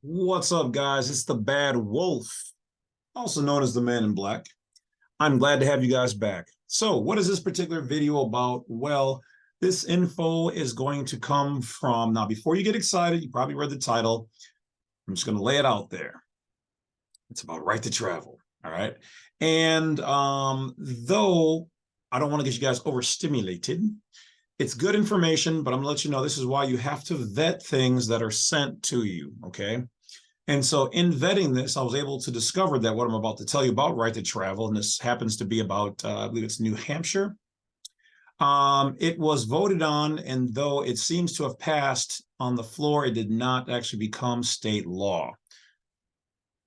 What's up, guys? It's the Bad Wolf, also known as the Man in Black. I'm glad to have you guys back. So, what is this particular video about? Well, this info is going to come from, now, before you get excited, you probably read the title. I'm just going to lay it out there. It's about right to travel, all right? And though I don't want to get you guys overstimulated, it's good information, but I'm going to let you know this is why you have to vet things that are sent to you, okay? And so in vetting this, I was able to discover that what I'm about to tell you about right to travel, and this happens to be about, I believe it's New Hampshire. It was voted on, and though it seems to have passed on the floor, it did not actually become state law.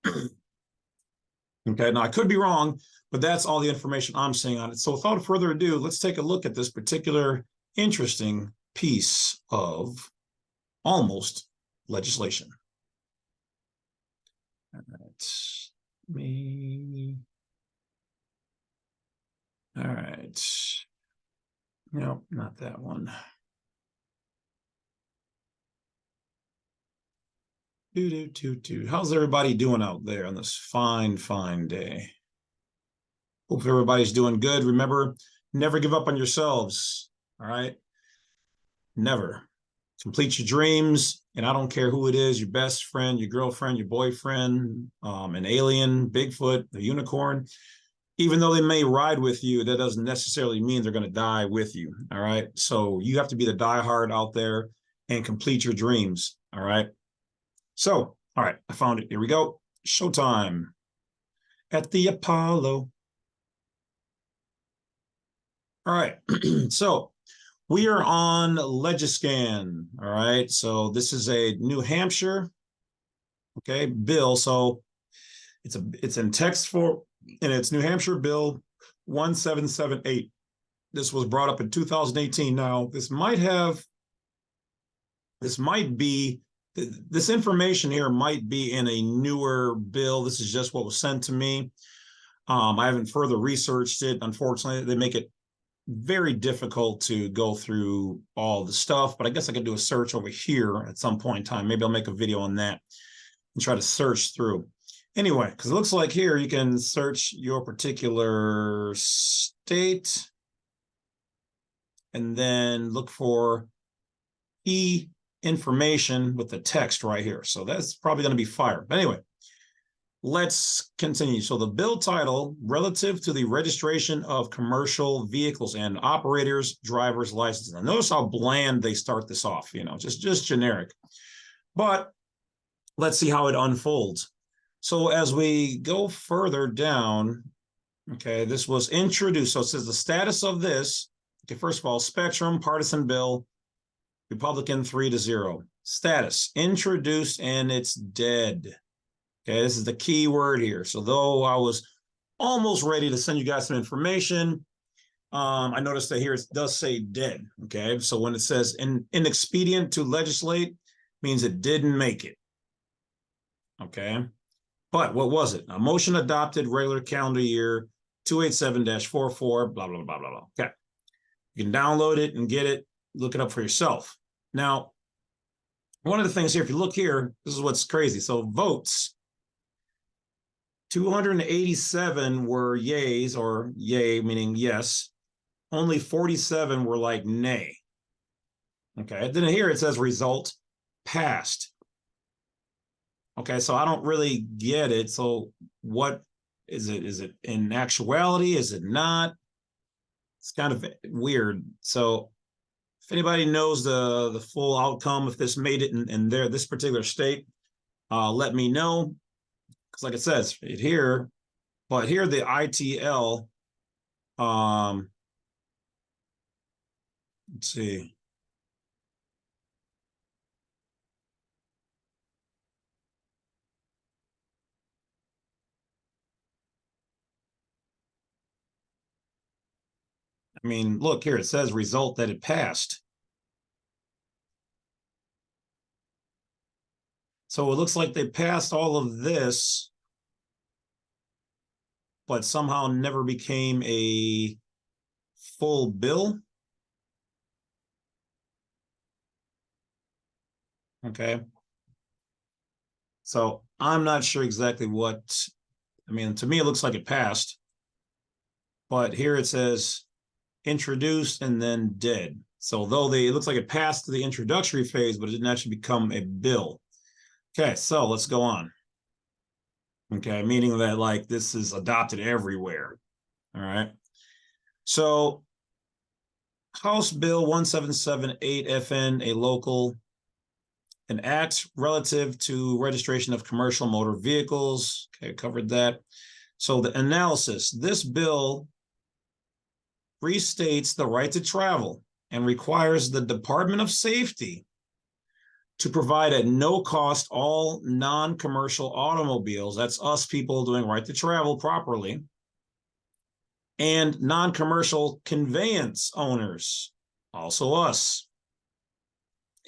Okay, now I could be wrong, but that's all the information I'm seeing on it. So without further ado, let's take a look at this particular interesting piece of almost legislation. All right, all right. No, not that one. How's everybody doing out there on this fine, fine day? Hope everybody's doing good. Remember, never give up on yourselves, all right? Never. Complete your dreams, and I don't care who it is, your best friend, your girlfriend, your boyfriend, an alien, Bigfoot, a unicorn. Even though they may ride with you, that doesn't necessarily mean they're going to die with you, all right? So you have to be the diehard out there and complete your dreams, all right? So, all right, I found it. Here we go. Showtime at the Apollo. All right, so we are on Legiscan, all right? So this is a New Hampshire, okay, bill. So it's in text form, and it's New Hampshire Bill 1778. This was brought up in 2018. Now, this information here might be in a newer bill. This is just what was sent to me. I haven't further researched it. Unfortunately, they make it very difficult to go through all the stuff, but I guess I could do a search over here at some point in time. Maybe I'll make a video on that and try to search through. Anyway, because it looks like here you can search your particular state and then look for information with the text right here. So that's probably going to be fire. But anyway, let's continue. So the bill title, relative to the registration of commercial vehicles and operators, driver's licenses. Now notice how bland they start this off, you know, just generic. But let's see how it unfolds. So as we go further down, okay, this was introduced. So it says the status of this, okay, first of all, Spectrum, partisan bill, Republican 3-0. Status, introduced and it's dead. Okay, this is the key word here. So though I was almost ready to send you guys some information, I noticed that here it does say dead. Okay, so when it says inexpedient to legislate, means it didn't make it. Okay, but what was it? A motion adopted regular calendar year 287-44, blah, blah, blah, blah, blah. Okay, you can download it and get it, look it up for yourself. Now, one of the things here, if you look here, this is what's crazy. So votes, 287 were yays, or yay meaning yes. Only 47 were like nay. Okay, then here it says result passed. Okay, so I don't really get it. So what is it? Is it in actuality? Is it not? It's kind of weird. So if anybody knows the full outcome, if this made it in this particular state, let me know. Because like it says right here, but here the ITL, let's see. I mean, look here, it says result that it passed. So it looks like they passed all of this, but somehow never became a full bill. Okay. So I'm not sure exactly what, I mean, to me, it looks like it passed, but here it says introduced and then dead. So though it looks like it passed to the introductory phase, but it didn't actually become a bill. Okay, so let's go on. Okay, meaning that like this is adopted everywhere. All right. So House Bill 1778 FN, a local, an act relative to registration of commercial motor vehicles. Okay, covered that. So the analysis, this bill restates the right to travel and requires the Department of Safety to provide at no cost all non-commercial automobiles, that's us people doing right to travel properly, and non-commercial conveyance owners, also us,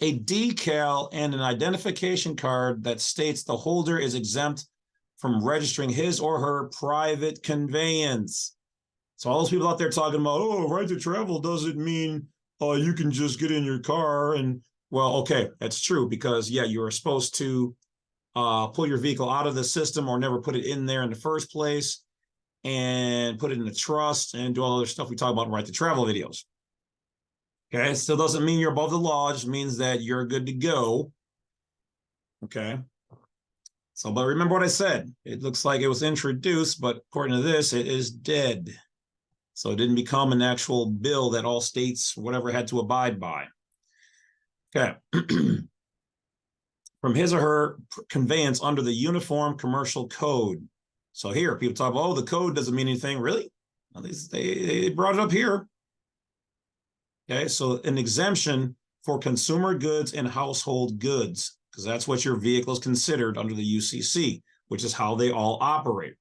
a decal and an identification card that states the holder is exempt from registering his or her private conveyance. So all those people out there talking about, oh, right to travel doesn't mean you can just get in your car and, well, okay, that's true because, yeah, you're supposed to pull your vehicle out of the system or never put it in there in the first place and put it in a trust and do all other stuff we talk about in right to travel videos. Okay, it still doesn't mean you're above the law. It just means that you're good to go. Okay. So, but remember what I said. It looks like it was introduced, but according to this, it is dead. So it didn't become an actual bill that all states, whatever, had to abide by. Okay. From his or her conveyance under the Uniform Commercial Code. So here, people talk about, oh, the code doesn't mean anything. Really? Well, they brought it up here. Okay, so an exemption for consumer goods and household goods, because that's what your vehicle is considered under the UCC, which is how they all operate.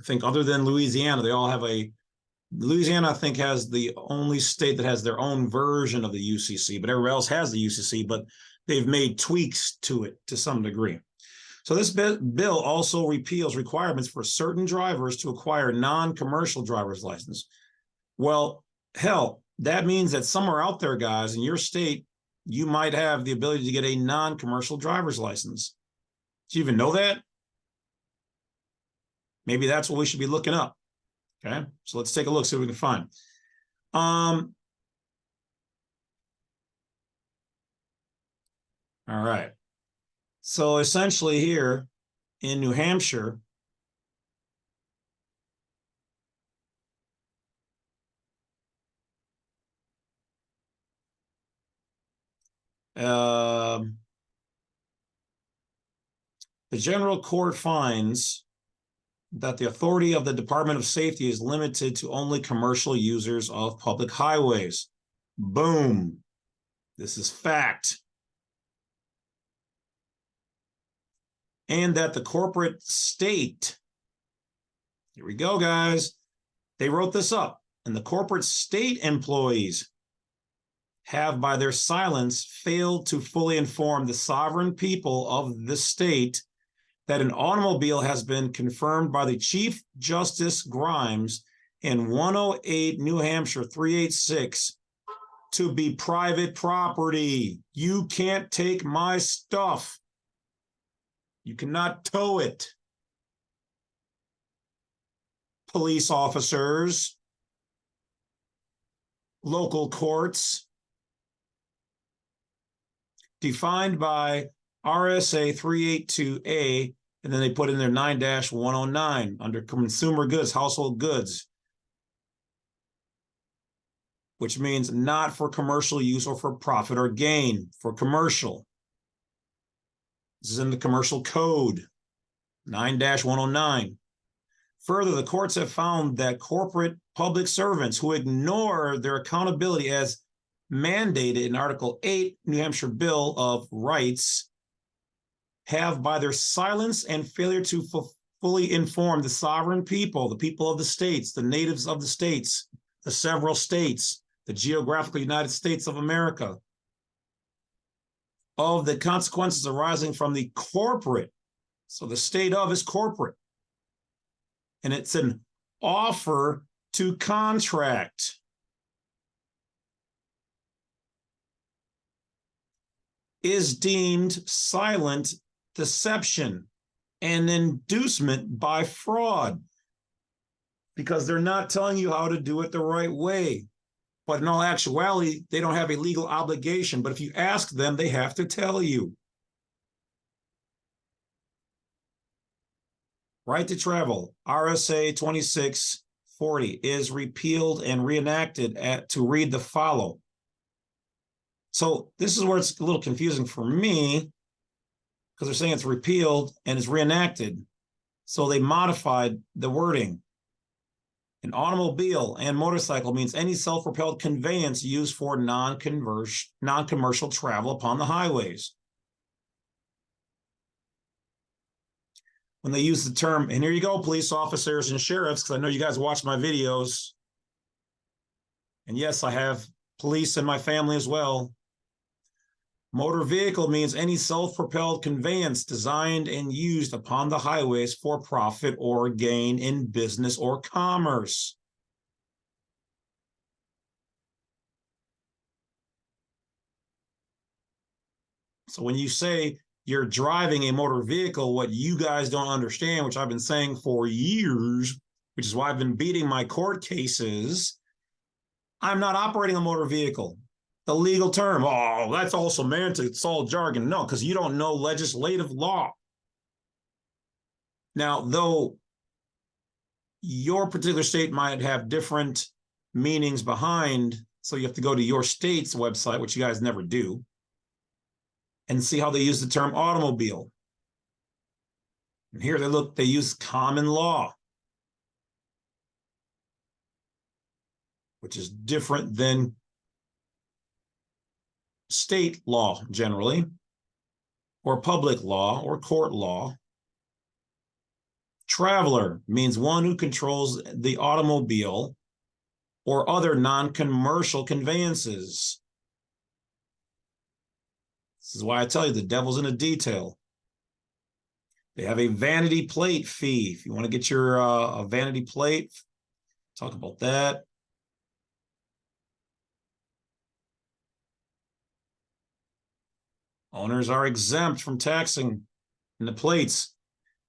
I think other than Louisiana, they all have Louisiana, I think, has the only state that has their own version of the UCC, but everybody else has the UCC, but they've made tweaks to it to some degree. So this bill also repeals requirements for certain drivers to acquire non-commercial driver's license. Well, hell, that means that somewhere out there, guys, in your state, you might have the ability to get a non-commercial driver's license. Do you even know that? Maybe that's what we should be looking up. Okay, so let's take a look, see what we can find. All right. So essentially here in New Hampshire, the general court finds that the authority of the Department of Safety is limited to only commercial users of public highways. Boom. This is fact. And that the corporate state, here we go, guys, they wrote this up, and the corporate state employees have by their silence failed to fully inform the sovereign people of the state that an automobile has been confirmed by the Chief Justice Grimes in 108 New Hampshire 386 to be private property. You can't take my stuff. You cannot tow it. Police officers, local courts, defined by RSA 382A, and then they put in their 9-109 under consumer goods, household goods, which means not for commercial use or for profit or gain, for commercial. This is in the commercial code, 9-109. Further, the courts have found that corporate public servants who ignore their accountability as mandated in Article 8, New Hampshire Bill of Rights, have by their silence and failure to fully inform the sovereign people, the people of the states, the natives of the states, the several states, the geographical United States of America, of the consequences arising from the corporate. So the state of is corporate. And it's an offer to contract. Is deemed silent deception. an inducement by fraud because they're not telling you how to do it the right way. But in all actuality, they don't have a legal obligation. But if you ask them, they have to tell you. Right to travel, RSA 2640, is repealed and reenacted to read the follow. So this is where it's a little confusing for me because they're saying it's repealed and it's reenacted. So they modified the wording. An automobile and motorcycle means any self-propelled conveyance used for non-commercial travel upon the highways. When they use the term, and here you go, police officers and sheriffs, because I know you guys watch my videos. And yes, I have police in my family as well. Motor vehicle means any self-propelled conveyance designed and used upon the highways for profit or gain in business or commerce. So when you say you're driving a motor vehicle, what you guys don't understand, which I've been saying for years, which is why I've been beating my court cases, I'm not operating a motor vehicle. The legal term, oh, that's all semantics, it's all jargon. No, because you don't know legislative law. Now, though your particular state might have different meanings behind, so you have to go to your state's website, which you guys never do, and see how they use the term automobile. And here they use common law, which is different than state law generally, or public law, or court law. Traveler means one who controls the automobile or other non-commercial conveyances. This is why I tell you the devil's in the detail. They have a vanity plate fee. If you want to get your a vanity plate, talk about that. Owners are exempt from taxing in the plates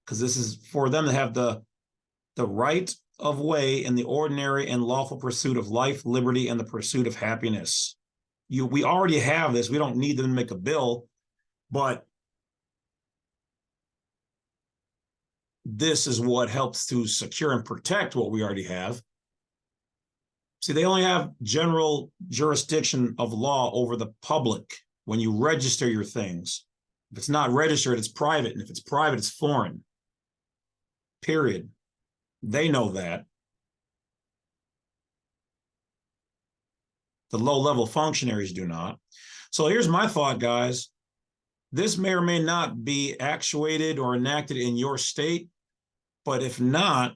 because this is for them to have the right of way in the ordinary and lawful pursuit of life, liberty, and the pursuit of happiness. We already have this. We don't need them to make a bill, but this is what helps to secure and protect what we already have. See, they only have general jurisdiction of law over the public when you register your things. If it's not registered, it's private. And if it's private, it's foreign. Period. They know that. The low-level functionaries do not. So here's my thought, guys. This may or may not be actuated or enacted in your state, but if not,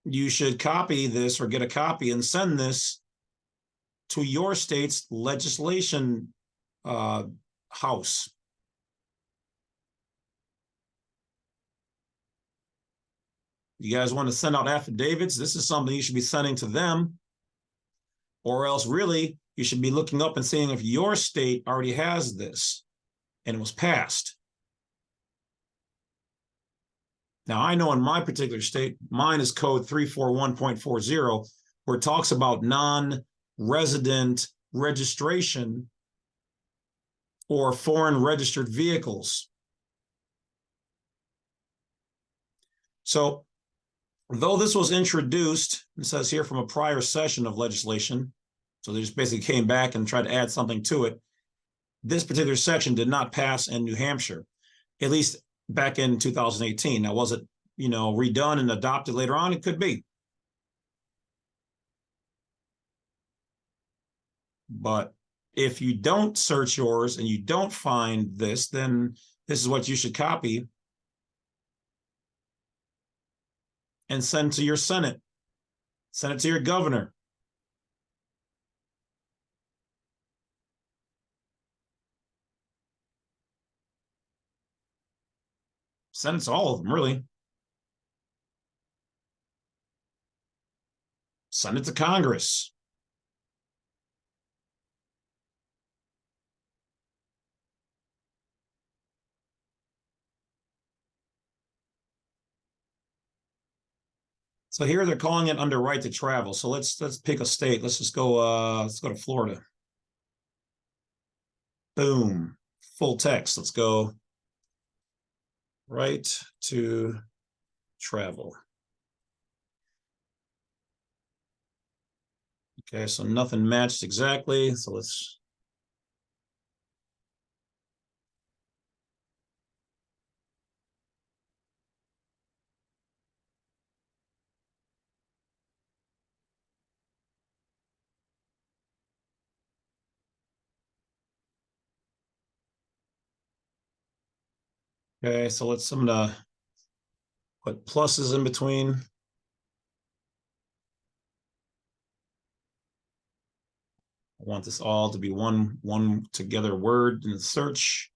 you should copy this or get a copy and send this to your state's legislation house. You guys want to send out affidavits? This is something you should be sending to them. Or else really, you should be looking up and seeing if your state already has this and it was passed. Now, I know in my particular state, mine is code 341.40, where it talks about non-resident registration or foreign registered vehicles. So, though this was introduced, it says here, from a prior session of legislation, so they just basically came back and tried to add something to it, this particular section did not pass in New Hampshire, at least back in 2018. Now, was it, redone and adopted later on? It could be. But if you don't search yours and you don't find this, then this is what you should copy and send to your Senate. Send it to your governor. Send it to all of them, really. Send it to Congress. So here they're calling it under right to travel. So let's pick a state. Let's just go let's go to Florida. Boom. Full text. Let's go right to travel. Okay, so nothing matched exactly. So let's okay, so I'm gonna put pluses in between. I want this all to be one together word in the search.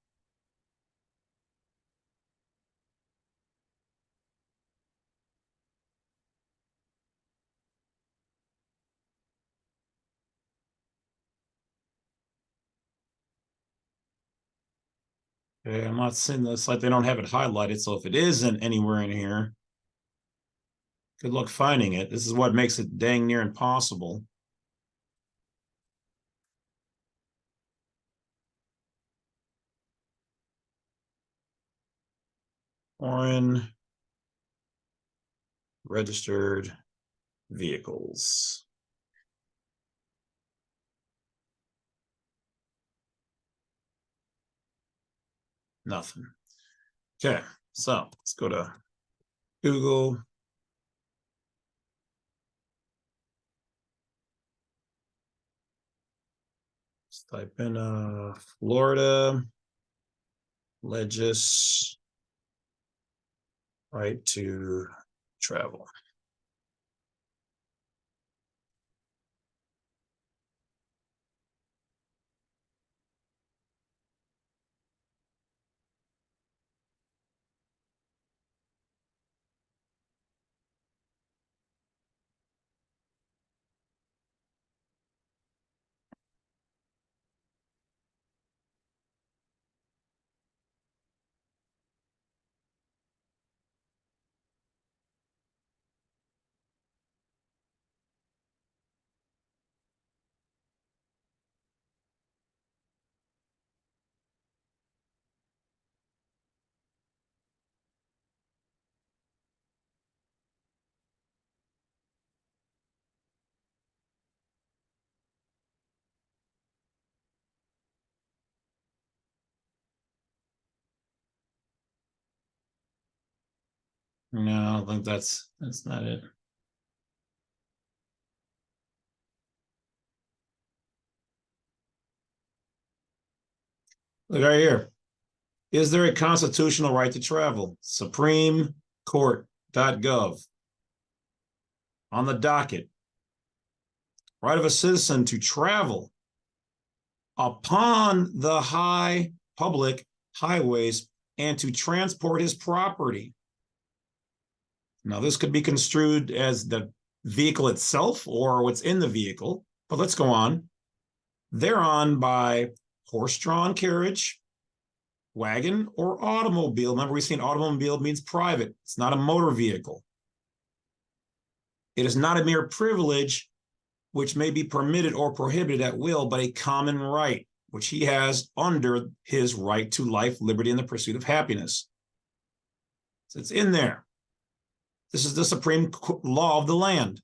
Okay, I'm not seeing this, like they don't have it highlighted. So if it isn't anywhere in here, good luck finding it. This is what makes it dang near impossible. Foreign registered vehicles. Nothing. Okay, so let's go to Google. Let's type in Florida legis right to travel. No, I don't think that's not it. Look right here. Is there a constitutional right to travel? Supreme Court.gov. On the docket, right of a citizen to travel upon the high public highways and to transport his property. Now, this could be construed as the vehicle itself or what's in the vehicle, but let's go on. Thereon by horse-drawn carriage, wagon, or automobile. Remember, we've seen automobile means private. It's not a motor vehicle. It is not a mere privilege which may be permitted or prohibited at will, but a common right, which he has under his right to life, liberty, and the pursuit of happiness. So it's in there. This is the supreme law of the land.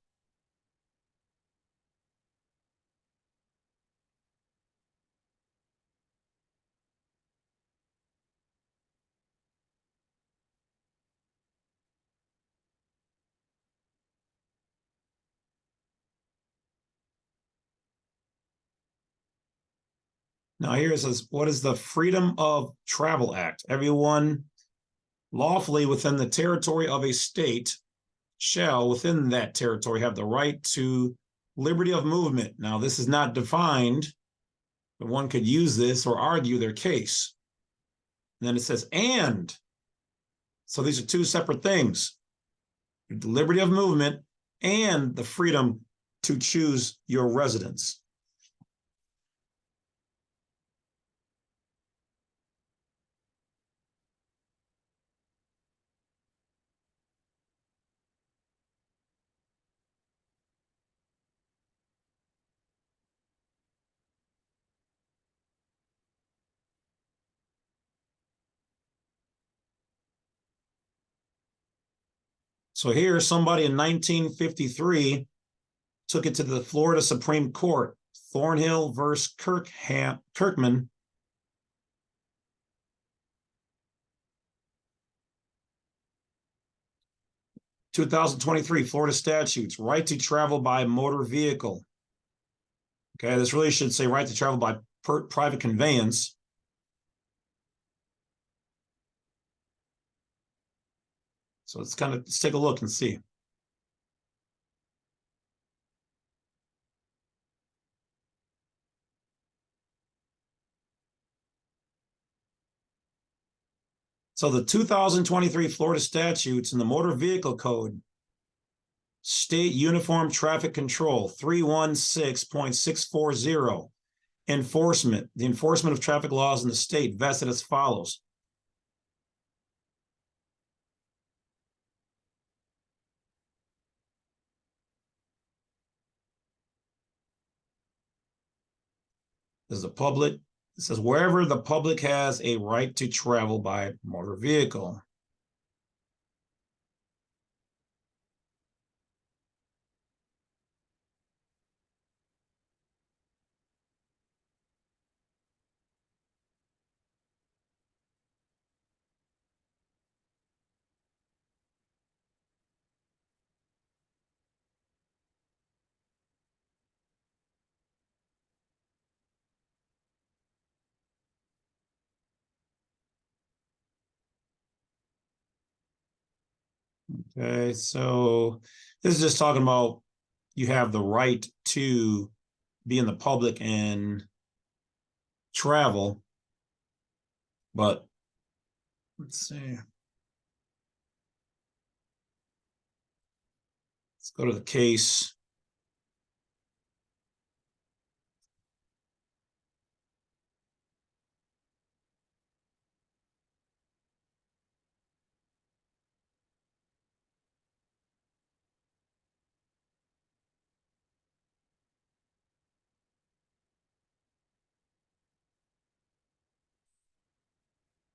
Now here it says, what is the Freedom of Travel Act? Everyone lawfully within the territory of a state shall within that territory have the right to liberty of movement. Now this is not defined, but one could use this or argue their case. And then it says, and. So these are two separate things. The liberty of movement and the freedom to choose your residence. So here, somebody in 1953 took it to the Florida Supreme Court, Thornhill versus Kirkman. (2023) Florida statutes, right to travel by motor vehicle. Okay, this really should say right to travel by private conveyance. So let's take a look and see. So the 2023 Florida statutes in the Motor Vehicle Code, State Uniform Traffic Control 316.640, enforcement. The enforcement of traffic laws in the state vested as follows. This is the public. It says wherever the public has a right to travel by motor vehicle. Okay, so this is just talking about you have the right to be in the public and travel, but let's see. Let's go to the case.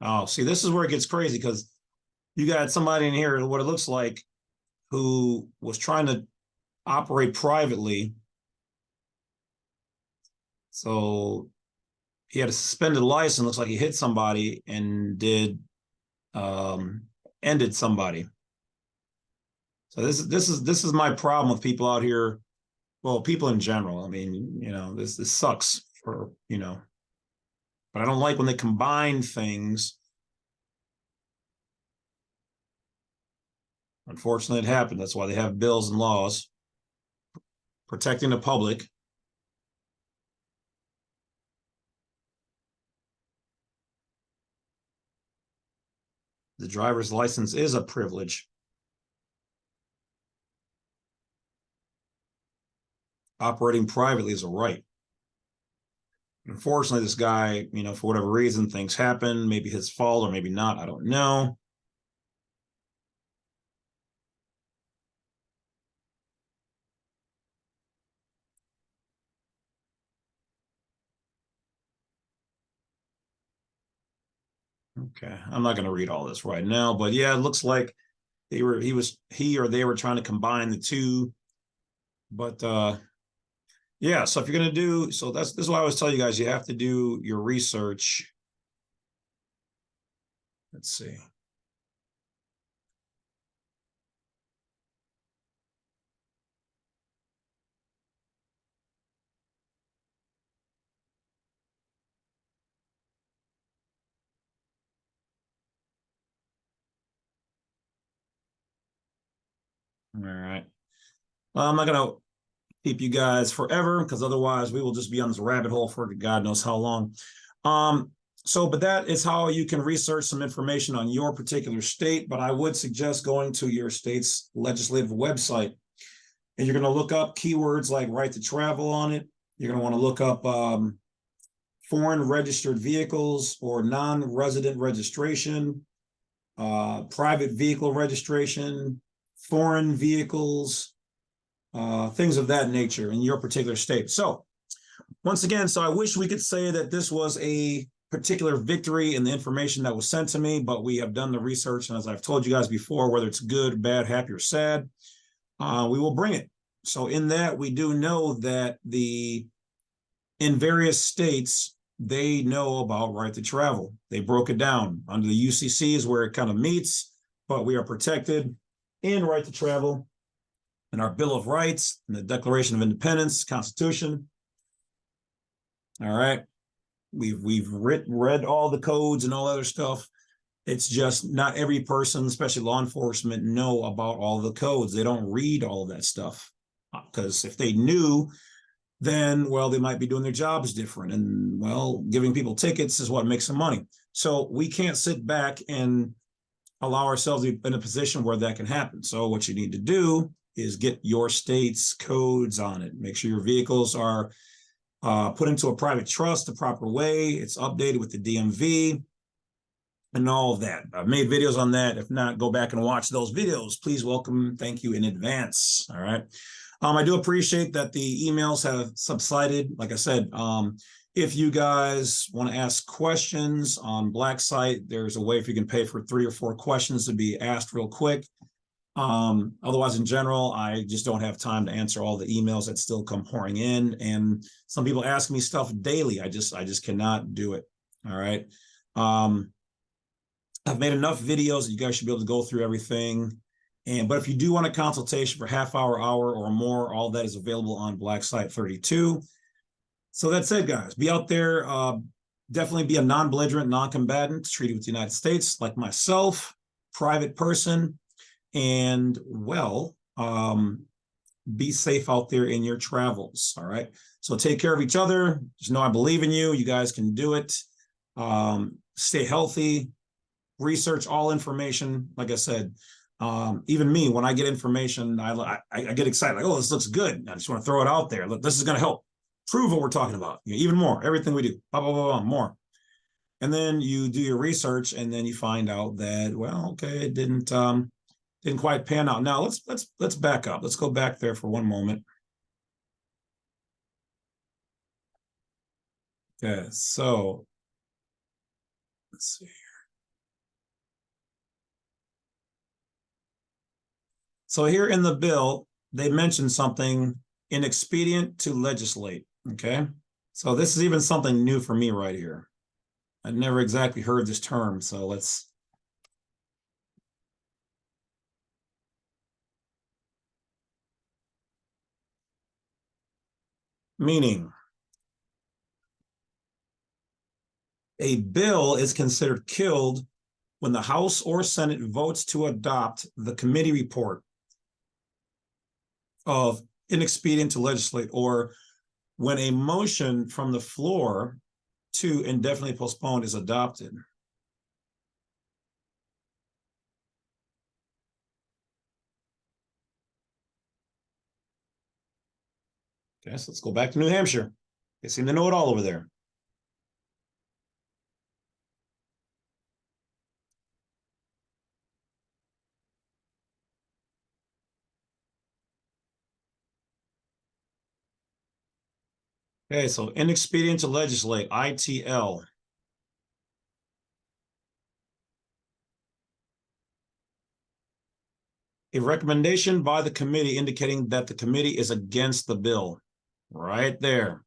Oh, see, this is where it gets crazy because you got somebody in here, what it looks like, who was trying to operate privately. So he had a suspended license. Looks like he hit somebody and ended somebody. So this is my problem with people out here. Well, people in general. I mean, this sucks for, but I don't like when they combine things. Unfortunately, it happened. That's why they have bills and laws protecting the public. The driver's license is a privilege. Operating privately is a right. Unfortunately, this guy, for whatever reason, things happen, maybe his fault or maybe not, I don't know. Okay, I'm not going to read all this right now, but yeah, it looks like he or they were trying to combine the two. But yeah, so if you're going to do, so this is why I always tell you guys, you have to do your research. Let's see. All right. Well, I'm not going to keep you guys forever because otherwise we will just be on this rabbit hole for God knows how long. But that is how you can research some information on your particular state. But I would suggest going to your state's legislative website, and you're going to look up keywords like right to travel on it. You're going to want to look up foreign registered vehicles or non-resident registration, private vehicle registration, foreign vehicles, things of that nature in your particular state. So once again, so I wish we could say that this was a particular victory in the information that was sent to me, but we have done the research. And as I've told you guys before, whether it's good, bad, happy, or sad, we will bring it. So in that, we do know that in various states, they know about right to travel. They broke it down. Under the UCC is where it kind of meets, but we are protected in right to travel in our Bill of Rights and the Declaration of Independence, Constitution. All right. We've read all the codes and all other stuff. It's just not every person, especially law enforcement, know about all the codes. They don't read all of that stuff because if they knew, then, well, they might be doing their jobs different. And, well, giving people tickets is what makes them money. So we can't sit back and allow ourselves to be in a position where that can happen. So what you need to do is get your state's codes on it. Make sure your vehicles are put into a private trust the proper way. It's updated with the DMV and all of that. I've made videos on that. If not, go back and watch those videos. Please welcome, thank you in advance. All right. I do appreciate that the emails have subsided. Like I said, if you guys want to ask questions on Black Site, there's a way if you can pay for 3 or 4 questions to be asked real quick. Otherwise, in general, I just don't have time to answer all the emails that still come pouring in. And some people ask me stuff daily. I just cannot do it. All right. I've made enough videos that you guys should be able to go through everything. But if you do want a consultation for half hour, or more, all that is available on Black Site 32. So that's it, guys. Be out there. Definitely be a non-belligerent, non-combatant, treated with the United States like myself, private person. And, well, be safe out there in your travels. All right. So take care of each other. Just know I believe in you. You guys can do it. Stay healthy. Research all information. Like I said, even me, when I get information, I get excited. Like, oh, this looks good. I just want to throw it out there. Look, this is going to help prove what we're talking about. You know, even more, everything we do, blah, blah, blah, blah, more. And then you do your research, and then you find out that, well, okay, it didn't quite pan out. Now let's back up. Let's go back there for one moment. Okay, so let's see. So here in the bill, they mentioned something inexpedient to legislate, okay? So this is even something new for me right here. I'd never exactly heard this term, so let's. Meaning, a bill is considered killed when the House or Senate votes to adopt the committee report of inexpedient to legislate, or when a motion from the floor to indefinitely postpone is adopted. Okay, so let's go back to New Hampshire. They seem to know it all over there. Okay, so inexpedient to legislate, ITL. A recommendation by the committee indicating that the committee is against the bill. Right there.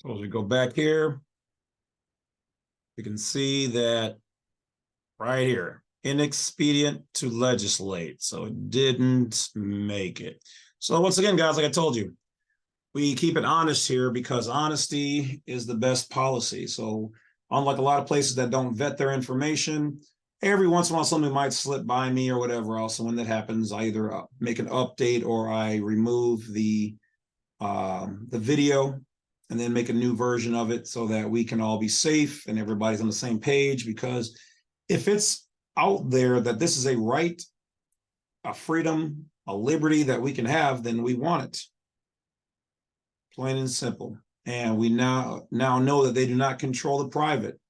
So as we go back here, you can see that right here, inexpedient to legislate. So it didn't make it. So once again, guys, like I told you, we keep it honest here because honesty is the best policy. So unlike a lot of places that don't vet their information, every once in a while something might slip by me or whatever else. And when that happens, I either make an update or I remove the video and then make a new version of it so that we can all be safe and everybody's on the same page. Because if it's out there that this is a right, a freedom, a liberty that we can have, then we want it. Plain and simple. And we now know that they do not control the private.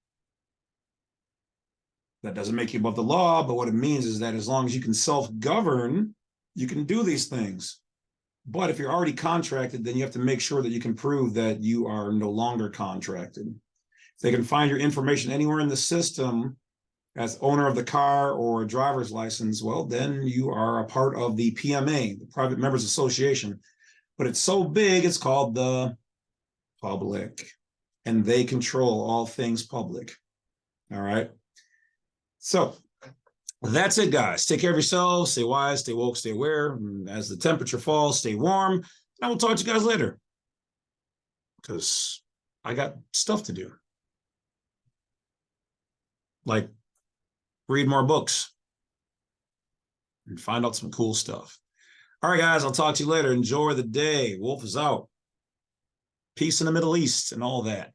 That doesn't make you above the law, but what it means is that as long as you can self-govern, you can do these things. But if you're already contracted, then you have to make sure that you can prove that you are no longer contracted. If they can find your information anywhere in the system as owner of the car or a driver's license, well, then you are a part of the PMA, the Private Members Association. But it's so big, it's called the public, and they control all things public. All right. So that's it, guys. Take care of yourselves. Stay wise, stay woke, stay aware. And as the temperature falls, stay warm. And I will talk to you guys later because I got stuff to do. Like read more books and find out some cool stuff. All right, guys, I'll talk to you later. Enjoy the day. Wolf is out. Peace in the Middle East and all that.